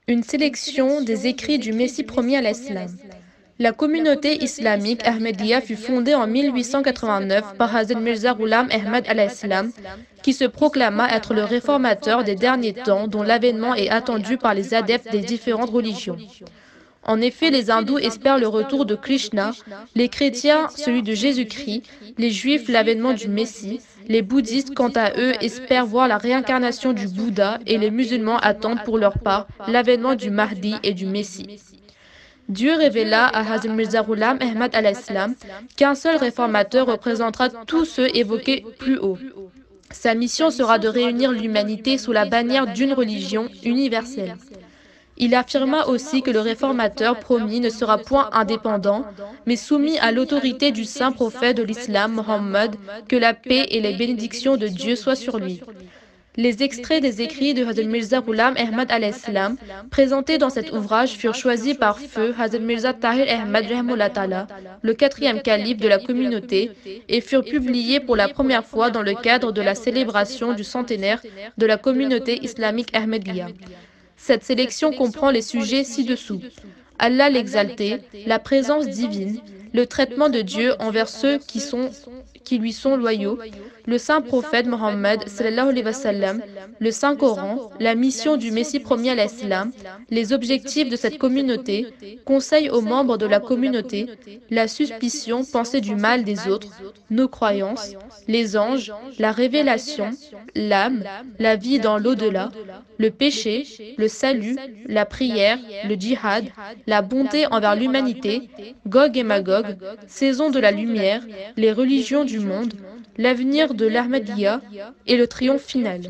Une sélection des écrits du Messie promis à l'Islam. La communauté islamique Ahmadiyya fut fondée en 1889 par Hazrat Mirza Ghulam Ahmad al-Islam, qui se proclama être le réformateur des derniers temps dont l'avènement est attendu par les adeptes des différentes religions. En effet, les hindous espèrent le retour de Krishna, les chrétiens celui de Jésus-Christ, les juifs l'avènement du Messie, les bouddhistes quant à eux espèrent voir la réincarnation du Bouddha et les musulmans attendent pour leur part l'avènement du Mahdi et du Messie. Dieu révéla à Hazrat Mirza Ghulam Ahmad al-Islam qu'un seul réformateur représentera tous ceux évoqués plus haut. Sa mission sera de réunir l'humanité sous la bannière d'une religion universelle. Il affirma aussi que le réformateur promis ne sera point indépendant, mais soumis à l'autorité du saint prophète de l'islam, Mohammed, que la paix et les bénédictions de Dieu soient sur lui. Les extraits des écrits de Hazrat Mirza Ghulam Ahmad al-Islam présentés dans cet ouvrage furent choisis par feu Hazrat Mirza Tahir Ahmad Rahimahullah Ta'ala, le quatrième calife de la communauté, et furent publiés pour la première fois dans le cadre de la célébration du centenaire de la communauté islamique Ahmadiyya. Cette sélection comprend les sujets ci-dessous: Allah l'exalté, la présence divine, le traitement de Dieu envers ceux qui lui sont loyaux, le saint prophète Mohammed sallallahu alayhi wa sallam, le Saint Coran, la mission du Messie promis à l'Islam, les objectifs de cette communauté, conseils aux membres de la communauté, la suspicion, pensée du mal des autres, nos croyances, les anges, la révélation, l'âme, la vie dans l'au-delà, le péché, le salut, la prière, le djihad, la bonté envers l'humanité, Gog et Magog, saison de la lumière, les religions du monde, l'avenir de l'Ahmadiyya et le triomphe final.